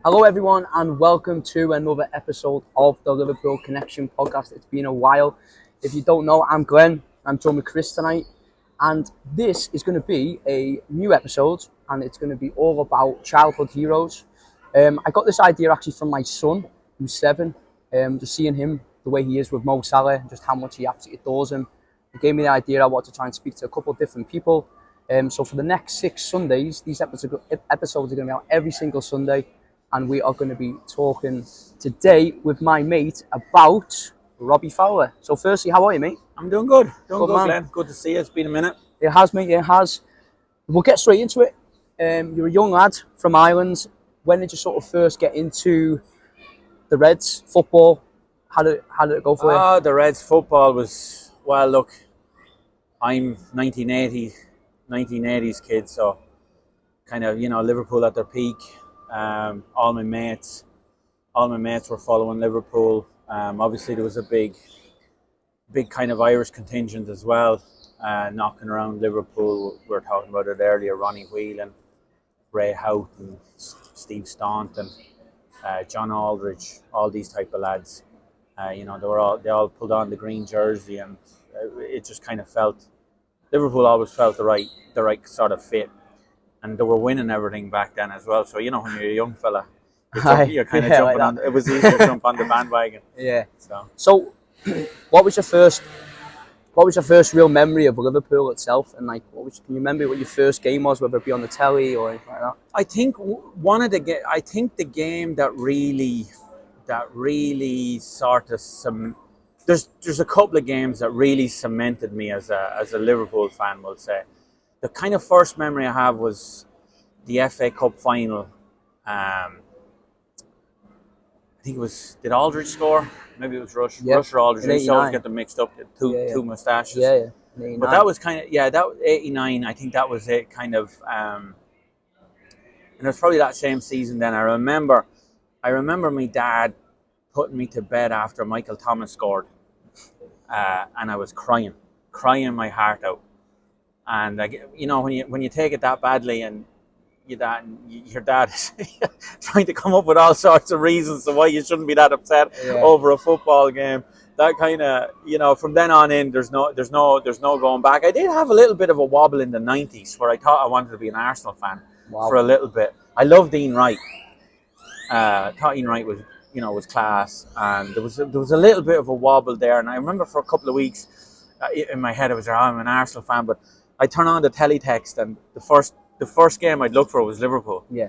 Hello, everyone, and welcome to another episode of the Liverpool Connection podcast. It's been a while. If you don't know, I'm Glenn. I'm joined with Chris tonight, and this is going to be a new episode, and it's going to be all about childhood heroes. I got this idea actually from my son, who's 7. Just seeing him the way he is with Mo Salah, and just how much he absolutely adores him. It gave me the idea I want to try and speak to a couple of different people. So for the next 6 Sundays, these episodes are going to be out every single Sunday. And we are going to be talking today with my mate about Robbie Fowler. So firstly, how are you, mate? I'm doing good. Doing good, Man. Glenn. Good to see you. It's been a minute. It has, mate, it has. We'll get straight into it. You're a young lad from Ireland. When did you sort of first get into the Reds, football? How did it go for you? The Reds football was, well, look, I'm 1980s kid, so kind of, Liverpool at their peak. All my mates were following Liverpool. Obviously, there was a big kind of Irish contingent as well, knocking around Liverpool. We were talking about it earlier: Ronnie Whelan, Ray Houghton, Steve Staunton, John Aldridge, all these type of lads. They all pulled on the green jersey, and it just kind of felt Liverpool always felt the right sort of fit. And they were winning everything back then as well. So, when you're a young fella, you're kind of jumping on. It was easy to jump on the bandwagon. Yeah. So what was your first real memory of Liverpool itself? And can you remember what your first game was, whether it be on the telly or anything like that? I think the game that really sort of there's a couple of games that really cemented me as a Liverpool fan, we'll say. The kind of first memory I have was the FA Cup final. I think it was, did Aldridge score? Maybe it was Rush. Yeah. Rush or Aldridge. I always get them mixed up, the two moustaches. Yeah. But that was kind of, that was 89. I think that was it, kind of. And it was probably that same season then. I remember my dad putting me to bed after Michael Thomas scored. And I was crying my heart out. And when you take it that badly, and your dad is trying to come up with all sorts of reasons to why you shouldn't be that upset over a football game, that kind of from then on in, there's no going back. I did have a little bit of a wobble in the 90s where I thought I wanted to be an Arsenal fan for a little bit. I loved Ian Wright. Thought Ian Wright was class, and there was a little bit of a wobble there. And I remember for a couple of weeks in my head I was I'm an Arsenal fan, but I turn on the teletext, and the first game I'd look for was Liverpool. Yeah.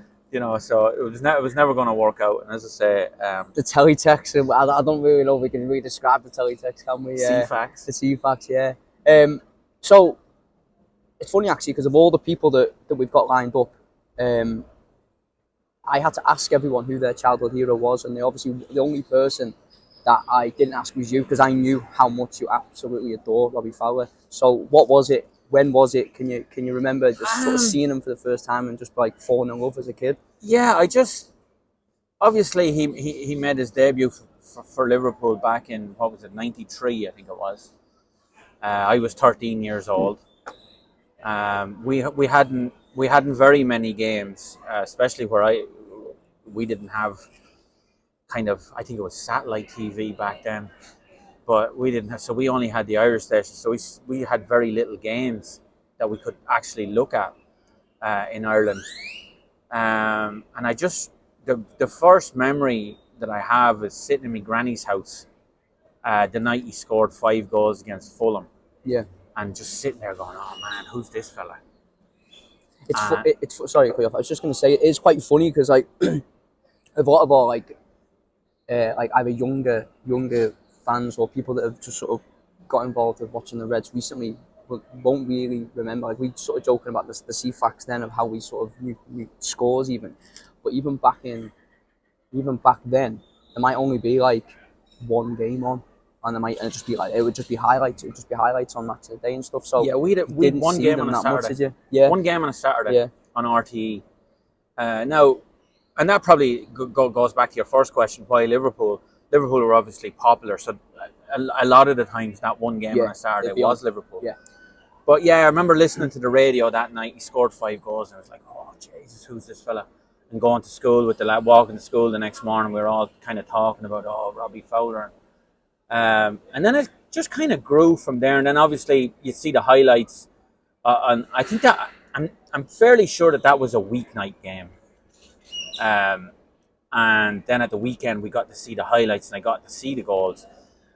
So it was never going to work out. And as I say, the teletext, I don't really know if we can really describe the teletext, can we? CFAX. The CFAX, yeah. So it's funny actually, because of all the people that we've got lined up, I had to ask everyone who their childhood hero was, and the only person that I didn't ask was you, because I knew how much you absolutely adore Robbie Fowler. So what was it? When was it? Can you remember just sort of seeing him for the first time and just falling in love as a kid? Yeah, obviously he made his debut for Liverpool back in, what was it, 93, I think it was. I was 13 years old. We hadn't very many games, especially where we didn't have kind of, I think it was satellite TV back then. But we didn't have, so we only had the Irish station. So we had very little games that we could actually look at in Ireland. And I just, the first memory that I have is sitting in my granny's house the night he scored 5 goals against Fulham. Yeah. And just sitting there going, oh man, who's this fella? It's sorry, I was just going to say, it is quite funny because a lot of our either younger fans or people that have just sort of got involved with watching the Reds recently won't really remember. We sort of joking about the CFAX then of how we sort of knew scores even, but even back then there might only be one game on, and it would just be highlights. It would just be highlights on Match of the Day and stuff. So yeah, we didn't one game on a Saturday. One game on a Saturday on RTE. Now, and that probably goes back to your first question: why Liverpool? Liverpool were obviously popular, so a lot of the times that one game on a Saturday was Liverpool. Yeah. But yeah, I remember listening to the radio that night. He scored 5 goals, and I was like, "Oh Jesus, who's this fella?" and going to school with the lad, walking to school the next morning, we were all kind of talking about, Robbie Fowler. And then it just kind of grew from there. And then obviously you see the highlights. And I think that I'm fairly sure that was a weeknight game. And then at the weekend we got to see the highlights and I got to see the goals.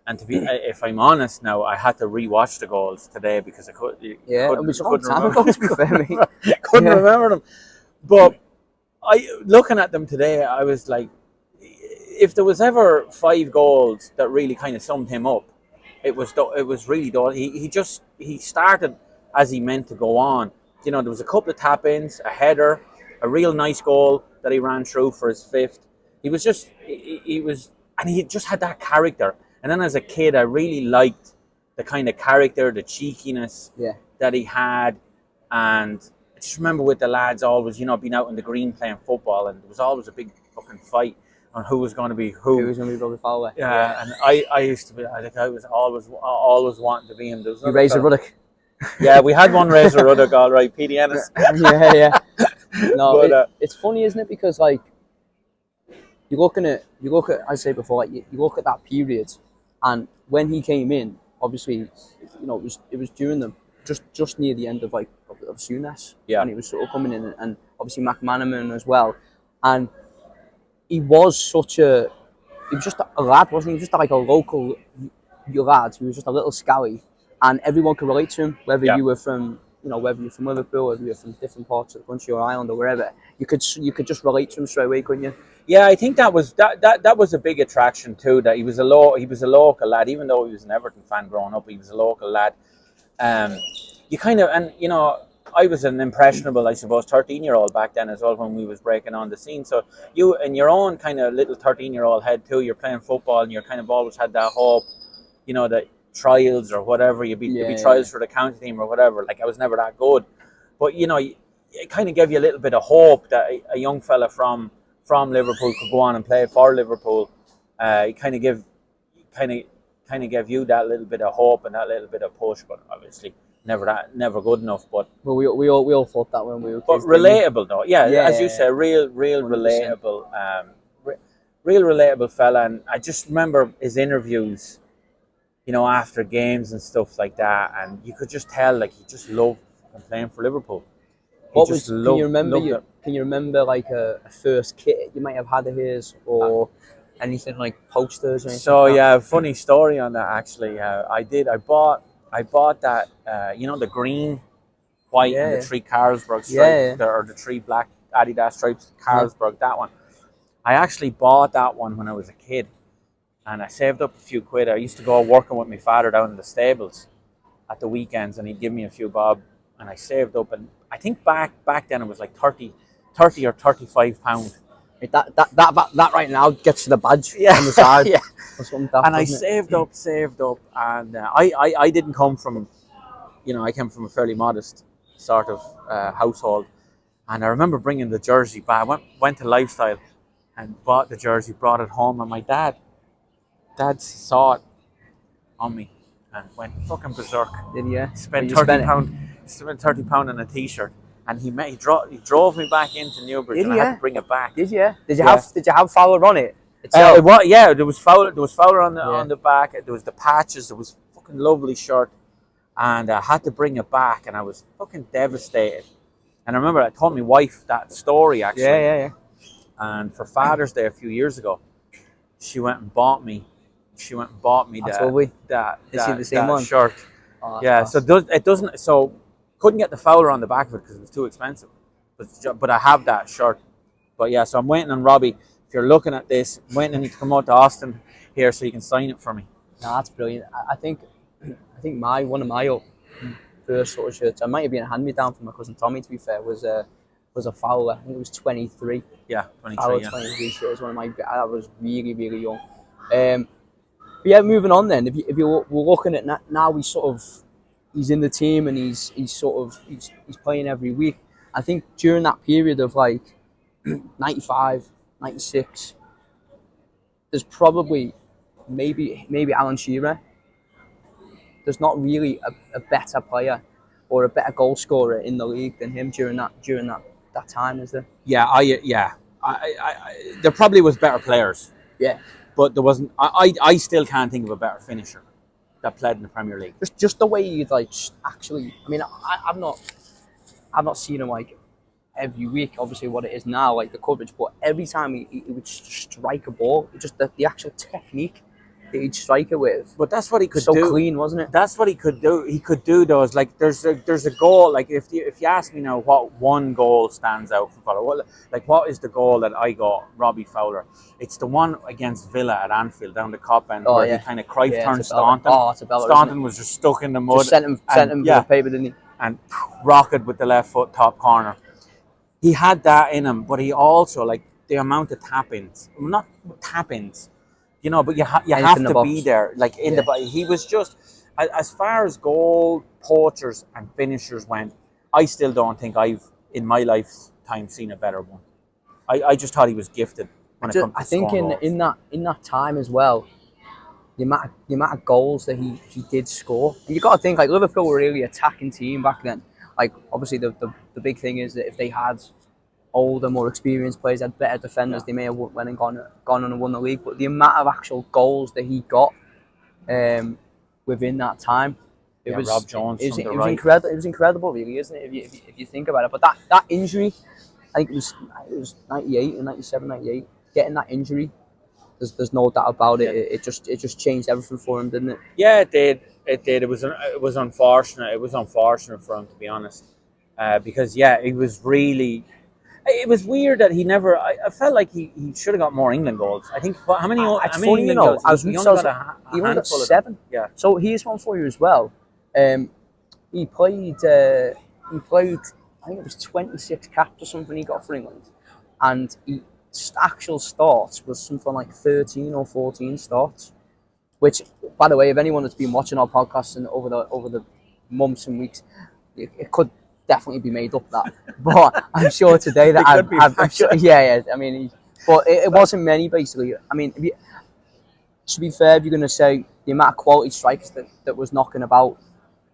And to be, if I'm honest now, I had to rewatch the goals today because I couldn't remember them. But looking at them today, I was like, if there was ever 5 goals that really kind of summed him up, it was really he started as he meant to go on. You know, there was a couple of tap-ins, a header, a real nice goal that he ran through for his 5th. He just had that character. And then as a kid, I really liked the kind of character, the cheekiness that he had. And I just remember with the lads always, being out in the green playing football, and there was always a big fucking fight on who was going to be who. Who was going to be Robbie Fowler. Yeah, and I used to be, I think I was always wanting to be him. You Razor Ruddock. Yeah, we had one Razor Ruddock, all right, P.D. Ennis. Yeah. No, but, it's funny, isn't it? Because, like, you look at, I say before, like, you look at that period, and when he came in, obviously, it was during the just near the end of Souness, and he was sort of coming in, and obviously McManaman as well, and he was just a lad, wasn't he? He was just like a local lad. He was just a little scally, and everyone could relate to him, whether you were from whether you're from Liverpool, whether you're from different parts of the country or Ireland or wherever. You could just relate to him straight away, couldn't you? Yeah, I think that was a big attraction too. That he was a local lad, even though he was an Everton fan growing up. He was a local lad. I was an impressionable, I suppose, 13-year-old back then as well when we was breaking on the scene. So you, in your own kind of little 13-year-old head too, you're playing football and you're kind of always had that hope, that trials or whatever, you'd be trials for the county team or whatever. Like, I was never that good, but it kind of gave you a little bit of hope that a young fella from Liverpool could go on and play for Liverpool. It kind of gave you that little bit of hope and that little bit of push, but obviously never good enough. But we all thought that when we were kids. But relatable though, as you say, real 100%. Relatable, real relatable fella. And I just remember his interviews, after games and stuff like that, and you could just tell like he just loved playing for Liverpool. Can you remember like a first kit you might have had of his, or anything like posters or anything? So like funny story on that actually. I bought that the green, white and the 3 Carlsberg stripes, or the 3 black Adidas stripes, Carlsberg, that one. I actually bought that one when I was a kid, and I saved up a few quid. I used to go working with my father down in the stables at the weekends, and he'd give me a few bob, and I saved up, and I think back then it was like 30 or 35 pounds. That right now gets you the badge on the side. Or something like that, and I saved up, and I didn't come from, I came from a fairly modest sort of household, and I remember bringing the jersey back. I went to Lifestyle and bought the jersey, brought it home, and my dad saw it on me and went fucking berserk. Did you? Spent £30 on a t-shirt, and he drove me back into Newbridge, and I had to bring it back. Did you? Did you have Fowler on it? There was Fowler. There was Fowler on the back. There was the patches. There was fucking lovely shirt, and I had to bring it back, and I was fucking devastated. And I remember I told my wife that story actually. Yeah. And for Father's Day a few years ago, she went and bought me. that shirt. Oh, yeah, so it doesn't. So couldn't get the Fowler on the back of it because it was too expensive. But I have that shirt. But yeah, so I'm waiting on Robbie. If you're looking at this, I'm waiting on you to come out to Austin here so you can sign it for me. No, that's brilliant. I think one of my first sort of shirts, I might have been a hand-me-down from my cousin Tommy, to be fair, was a Fowler. I think it was 23. Yeah, 23. Fowler 23 shirt was one of my. I was really, really young. But yeah, moving on then. If we're looking at now, he's in the team and he's playing every week. I think during that period of like 95, 96, there's probably maybe Alan Shearer. There's not really a better player or a better goal scorer in the league than him during that that time, is there? There probably was better players, Yeah. but there wasn't. I still can't think of a better finisher that played in the Premier League. Just the way you'd like actually. I mean, I've not seen him like every week. Obviously, what it is now, like the coverage, but every time he would strike a ball, just the actual technique that he'd strike it with. But that's what he could So do. clean, wasn't it? That's what he could do. He could do those. Like there's a goal. Like if you ask me now, what one goal stands out for Fowler? What is the goal that I got? Robbie Fowler. It's the one against Villa at Anfield down the cop end where he kind of Cruyff turned Staunton. Oh, it's a belter. Staunton was just stuck in the mud. Just sent him to the paper, didn't he? And rocketed with the left foot top corner. He had that in him, but he also like the amount of tap-ins. Not tap-ins. You know, but you have to be there, like in the box. He was just, as far as goal poachers and finishers went, I still don't think I've, in my lifetime, seen a better one. I just thought he was gifted when it comes to scoring goals. in that time as well, the amount of goals that he did score. And you got to think, like, Liverpool were a really attacking team back then. Like, obviously, the big thing is that if they had older, more experienced players, had better defenders, they may have went and gone on and won the league. But the amount of actual goals that he got within that time, it was Rob Jones. It was incredible. It was incredible, really, isn't it? If you think about it. But that injury, I think it was 98 and 97, 98. Getting that injury, there's no doubt about it. It just changed everything for him, didn't it? Yeah, it did. It did. It was unfortunate. It was unfortunate for him, to be honest, because it was really. It was weird that he never. I felt like he should have got more England goals. I think how many England goals? He only got 7. Yeah. So here's one for you as well. He played. I think it was 26 caps or something he got for England, and actual starts was something like 13 or 14 starts. Which, by the way, if anyone that's been watching our podcast and over the months and weeks, it could definitely be made up that, but I'm sure today that I'm sure, I mean, but it wasn't many basically. I mean, to be fair, if you're going to say the amount of quality strikers that was knocking about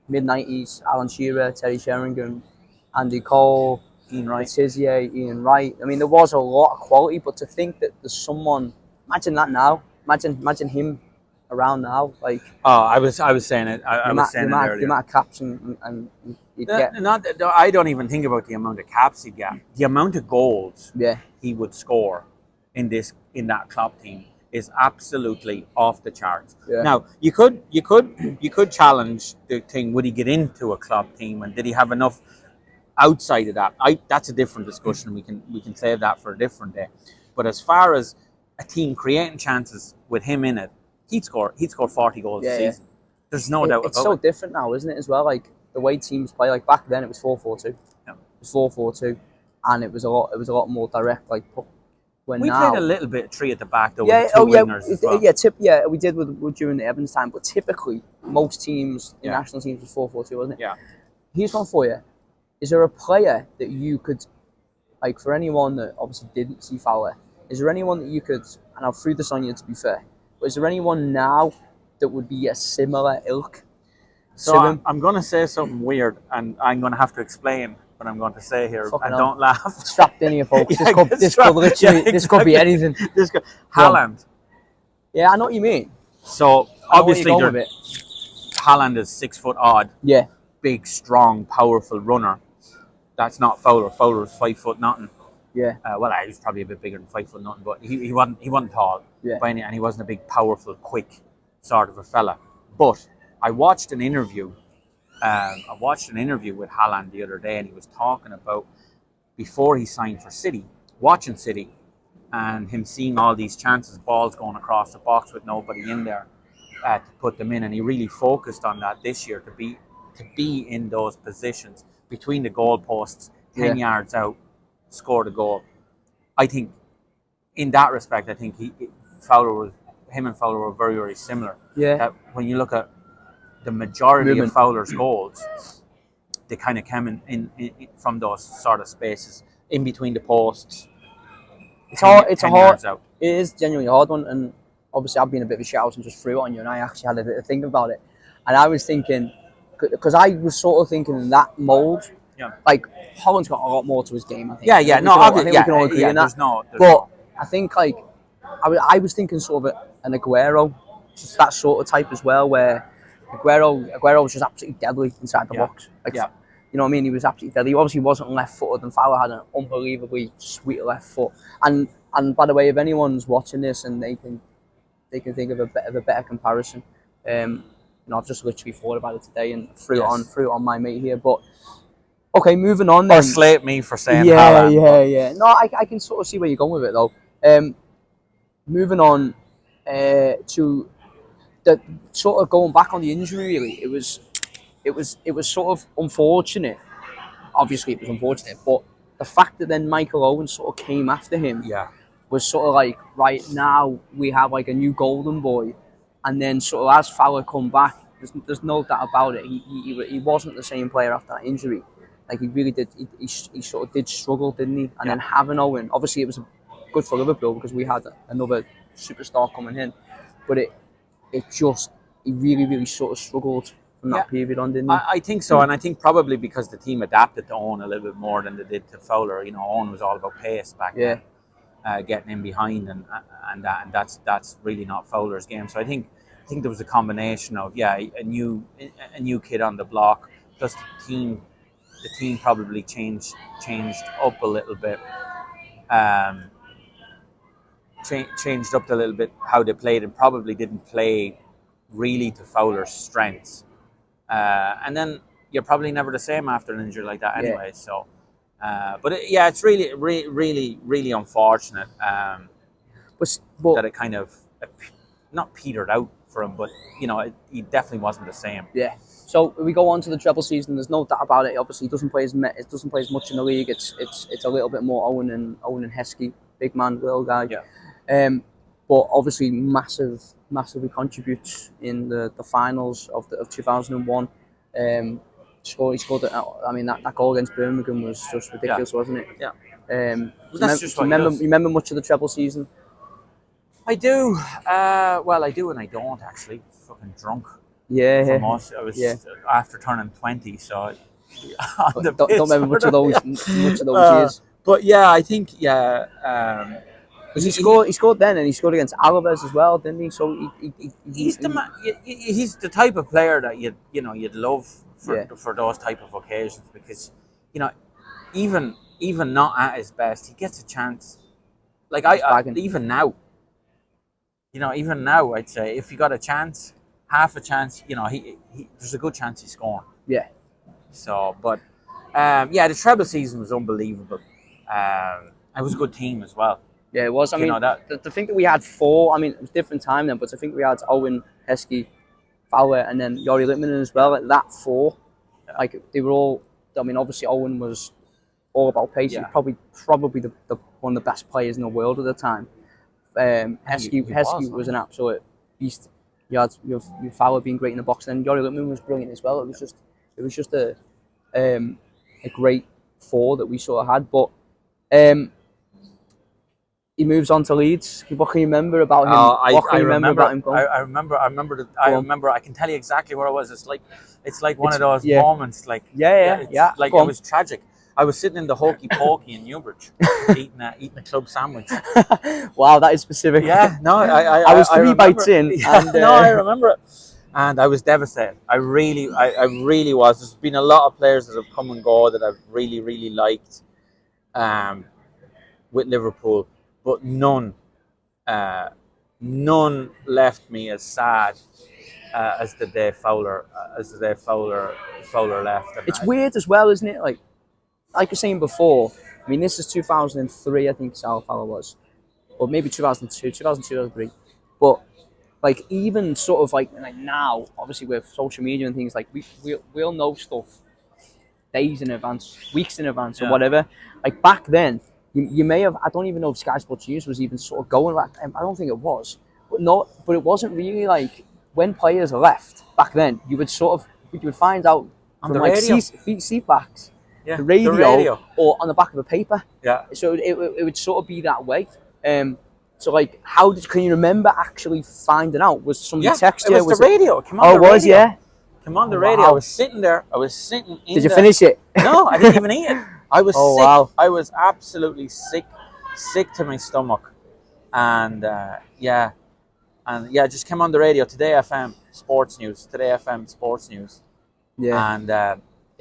mid-90s, Alan Shearer, Terry Sheringham, Andy Cole, Ian Wright, Tizier, Ian Wright. I mean, there was a lot of quality, but to think that there's someone, imagine that now, imagine him around now, like. Oh, I was saying it. I was saying it earlier. The amount of caps and you'd get. I don't even think about the amount of caps he'd get. The amount of goals he would score in that club team is absolutely off the charts. Yeah. Now you could challenge the thing. Would he get into a club team, and did he have enough outside of that? That's a different discussion. We can save that for a different day. But as far as a team creating chances with him in it, he'd score 40 goals a season. There's no doubt about it. It's so different now, isn't it, as well? Like the way teams play, like back then it was 4-4-2. Yeah. It was 4-4-2, and it was a lot more direct. Like we played a little bit 3 at the back though. With 2 wingers as well. We did with during the Evans time, but typically most teams, the national teams, was 4-4-2, wasn't it? Yeah. Here's one for you. Is there a player that you could, like, for anyone that obviously didn't see Fowler, is there anyone that you could, and I'll throw this on you to be fair, but is there anyone now that would be a similar ilk? So I'm going to say something weird, and I'm going to have to explain what I'm going to say here, and don't laugh. Strapped in here, folks. This could be anything. Haaland. Yeah, I know what you mean. So obviously, Haaland is 6 foot odd. Yeah. Big, strong, powerful runner. That's not Fowler. Fowler is 5 foot nothing. Yeah. Well, he was probably a bit bigger than 5 foot nothing, but he wasn't tall. Yeah. And he wasn't a big, powerful, quick sort of a fella. But I watched an interview. With Haaland the other day, and he was talking about before he signed for City, watching City, and him seeing all these chances, balls going across the box with nobody in there to put them in, and he really focused on that this year to be in those positions between the goal posts, 10 yards out, score the goal. I think in that respect, I think him and Fowler were very, very similar. Yeah. When you look at the majority of Fowler's goals, they kind of came in from those sort of spaces in between the posts. It's hard. It is genuinely a hard one, and obviously I've been a bit of a shout and just threw it on you, and I actually had a bit of think about it, and I was thinking, because I was sort of thinking in that mould, Yeah. Like Holland's got a lot more to his game, I think. Yeah, yeah, I think no, we can all, I obviously, think we yeah, can all agree on that. there's But no. I think like I was thinking sort of an Aguero, just that sort of type as well, where Aguero was just absolutely deadly inside the Yeah, box. Like, yeah, you know what I mean? He was absolutely deadly. He obviously wasn't left-footed, and Fowler had an unbelievably sweet left foot. And by the way, if anyone's watching this and they can think of a better comparison, I've just literally thought about it today and threw it on my mate here. But okay, moving on then. Or slate me for saying Yeah, Haaland. yeah. No, I can sort of see where you're going with it though. Moving on to the sort of going back on the injury. Really, it was sort of unfortunate. Obviously, it was unfortunate, but the fact that then Michael Owen sort of came after him Yeah, was sort of like, right now we have like a new golden boy, and then sort of as Fowler come back, there's no doubt about it. He wasn't the same player after that injury. Like he really did. He sort of did struggle, didn't he? And then having Owen, obviously it was good for Liverpool because we had another superstar coming in, but it just he really sort of struggled from that period on, didn't he? I think so, and I think probably because the team adapted to Owen a little bit more than they did to Fowler. Owen was all about pace back then, getting in behind, and that's really not Fowler's game. So I think there was a combination of a new kid on the block, plus the team probably changed up a little bit. Changed up a little bit how they played, and probably didn't play really to Fowler's strengths. And then you're probably never the same after an injury like that anyway. So, it's really unfortunate that it kind of not petered out for him, but he definitely wasn't the same. Yeah. So we go on to the treble season. There's no doubt about it. Obviously, it doesn't play as much in the league. It's a little bit more Owen and Heskey, big man, little guy. Yeah. But obviously, massively contributes in the finals of 2001. He scored. That goal against Birmingham was just ridiculous, wasn't it? Yeah. You remember much of the treble season? I do. I do and I don't actually. Fucking drunk. Yeah. From us, I was after turning 20, so don't remember much of those years. But yeah, I think he scored then, and he scored against Alaves as well, didn't he? So he's the type of player that you'd love for those type of occasions, because even not at his best, he gets a chance. Like even now, I'd say if he got a chance, half a chance, there's a good chance he's scoring. Yeah. So, but the treble season was unbelievable. It was a good team as well. Yeah, it was. I mean, to think that we had four. I mean, it was a different time then, but to think we had Owen, Heskey, Fowler, and then Jori Litmanen as well. Like that four, like they were all. I mean, obviously Owen was all about pace. Yeah. Probably the one of the best players in the world at the time. Heskey was an absolute beast. You had your Fowler being great in the box, and Jori Litmanen was brilliant as well. It was just a great four that we sort of had, but. He moves on to Leeds. What can you remember about him? I remember. I can tell you exactly where I was. It's like one of those moments. Like Like it was tragic. I was sitting in the Hokey Pokey in Newbridge, eating a club sandwich. Wow, that is specific. Yeah, no, I was three bites in. And, no, I remember it, and I was devastated. I really was. There's been a lot of players that have come and go that I've really liked, with Liverpool. But none left me as sad as the day Fowler left. And it's weird as well, isn't it? Like you're saying before. I mean, this is 2003, I think Sal Fowler was, or maybe 2002, 2003. But like even sort of like now, obviously with social media and things, like we'll know stuff days in advance, weeks in advance, or whatever. Like back then. You may have. I don't even know if Sky Sports News was even sort of going back. I don't think it was, but it wasn't really like when players left back then. You would find out on from the like radio, seat backs, the radio, or on the back of a paper. Yeah. So it would sort of be that way. So like, can you remember actually finding out? Was somebody text you? It was the radio. It came on oh, the it was radio. yeah. Came on the Oh, radio. wow. I was sitting there. I was sitting in Did you the- finish it? No, I didn't even eat it. I was Oh, sick. wow. I was absolutely sick to my stomach. And just came on the radio. Today FM Sports News. Yeah. And I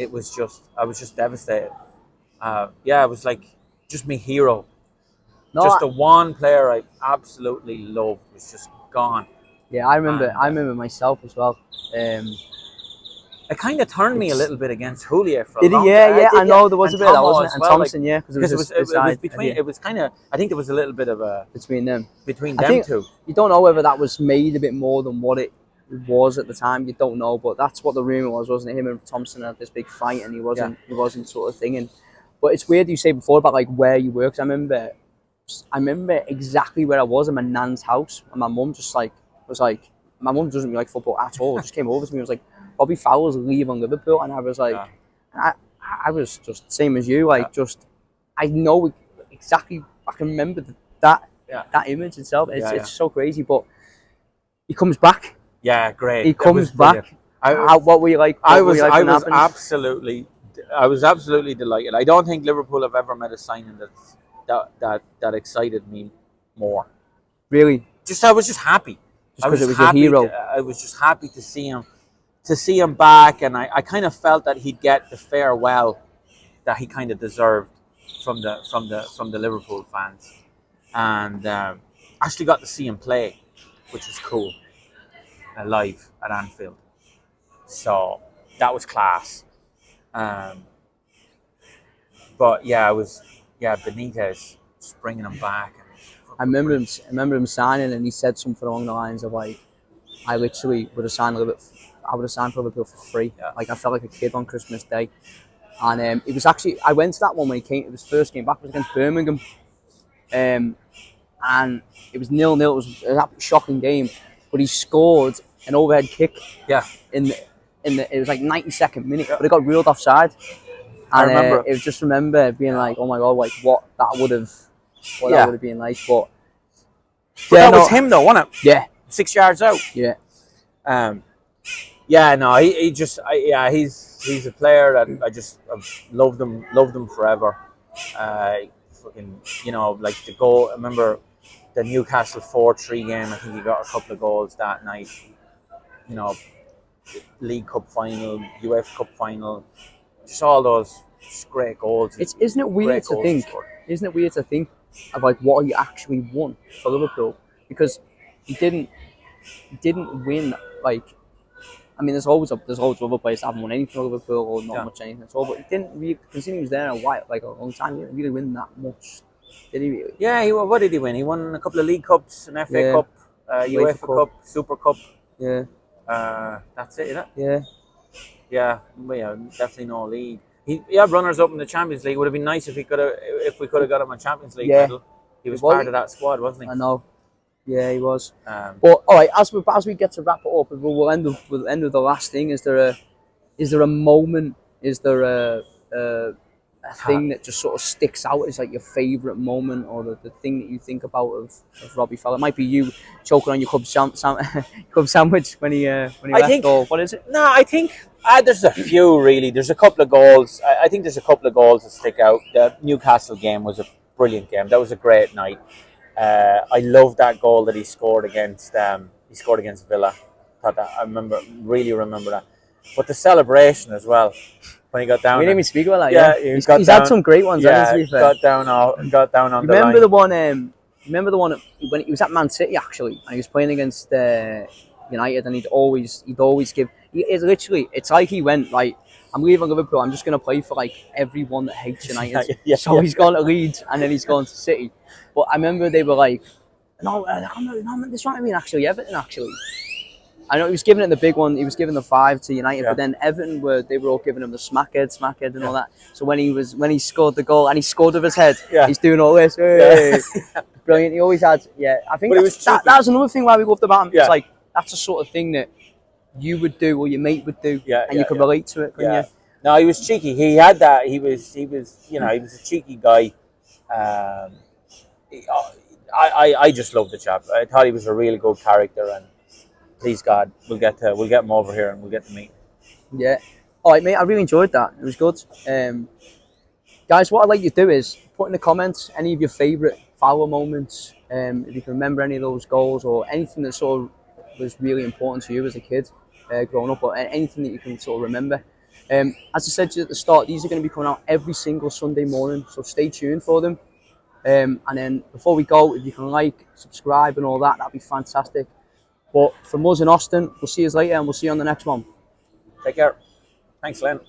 was just devastated. It was like just my hero. No, Just the one player I absolutely loved was just gone. yeah, I remember. And, I remember myself as well. It kind of turned me a little bit against Julia for a Did he? long Yeah, time. yeah. I know there was And a bit of that, Tomo wasn't it? as And well, Thompson, yeah, because because it was between. yeah, It was kind of. I think there was a little bit of a between them. between I them think two. you don't know whether that was made a bit more than what it was at the time. You don't know, but that's what the rumor was, wasn't it? Him and Thompson had this big fight, and he wasn't sort of thinging. But it's weird you say before about like where you were, 'cause I remember exactly where I was in my nan's house, and my mum just like was like, my mum doesn't really like football at all. Just came over to me and was like, Robbie Fowler's leaving Liverpool, and I was like, I was just same as you, like I know exactly. I can remember that image itself. It's so crazy, but he comes back. Yeah, great. He comes back. What were you like? I was absolutely delighted. I don't think Liverpool have ever made a signing that excited me more. Really? I was just happy. Just because it was your hero. I was just happy to see him back, and I kind of felt that he'd get the farewell that he kind of deserved from the Liverpool fans, and actually got to see him play, which was cool, live at Anfield. So that was class. But yeah, Benitez just bringing him back. I remember him signing, and he said something along the lines of like, I literally would have signed for Liverpool for free. Yeah. Like I felt like a kid on Christmas Day. And it was actually, I went to that one when he came. It was first game back. It was against Birmingham, and it was 0-0. It was an absolutely shocking game, but he scored an overhead kick. Yeah. In the it was like 92nd minute, but it got ruled offside. And I remember. It was just remember being like, oh my god, like what that would have been like. But that was him though, wasn't it? Yeah. 6 yards out. Yeah. He's a player that I've loved him forever. Fucking, like the goal. I remember the Newcastle 4-3 game. I think he got a couple of goals that night. League Cup final, UEFA Cup final, just all those great goals. Isn't it weird to think of like what he actually won for Liverpool, because he didn't win like. I mean, there's always other players that haven't won anything for Liverpool or not much anything at all. But he didn't really, considering he was there a while, like a long time. He didn't really win that much, did he? Really? Yeah, what did he win? He won a couple of League Cups, an FA Cup, UEFA Cup, Super Cup. Yeah. That's it, isn't it? Yeah. Yeah, definitely no league. He had runners up in the Champions League. Would have been nice if we could have got him a Champions League medal. He was part of that squad, wasn't he? I know. Yeah, he was. But all right, as we get to wrap it up, we'll end with the last thing. Is there a moment? Is there a thing that just sort of sticks out as like your favourite moment, or the thing that you think about of Robbie Fowler? It might be you choking on your club sandwich when he left, or what is it? No, I think there's a few really. There's a couple of goals. I think there's a couple of goals that stick out. The Newcastle game was a brilliant game. That was a great night. I love that goal that he scored against Villa. Really remember that. But the celebration as well, when he got down. We didn't even speak about that. Yeah, he's had some great ones. Yeah, to be fair. got down on the remember line. the one? Remember the one when he was at Man City actually, and he was playing against United, and he'd always give. It's like he went like, I'm leaving Liverpool. I'm just going to play for like everyone that hates United. He's gone to Leeds, and then he's gone to City. But I remember they were like, no, this might mean actually Everton actually. I know he was giving it the big one. He was giving the 5 to United, but then Everton they were all giving him the smackhead, and all that. So when he scored the goal and he scored with his head, he's doing all this. Hey. Brilliant. He always had. Yeah, I think that's another thing why we loved about him. It's like that's the sort of thing that you would do or your mate would do, and you could relate to it. Couldn't you? No, he was cheeky. He had that. He was he was a cheeky guy. I just loved the chap. I thought he was a really good character, and please God, we'll get him over here and we'll get to meet him. Yeah. All right, mate. I really enjoyed that. It was good. Guys, what I'd like you to do is put in the comments any of your favourite Fowler moments. If you can remember any of those goals or anything that sort of was really important to you as a kid growing up, or anything that you can sort of remember. As I said to you at the start, these are going to be coming out every single Sunday morning, so stay tuned for them. And then before we go, if you can like, subscribe, and all that, that'd be fantastic. But from us in Austin, we'll see you later, and we'll see you on the next one. Take care. Thanks, Len.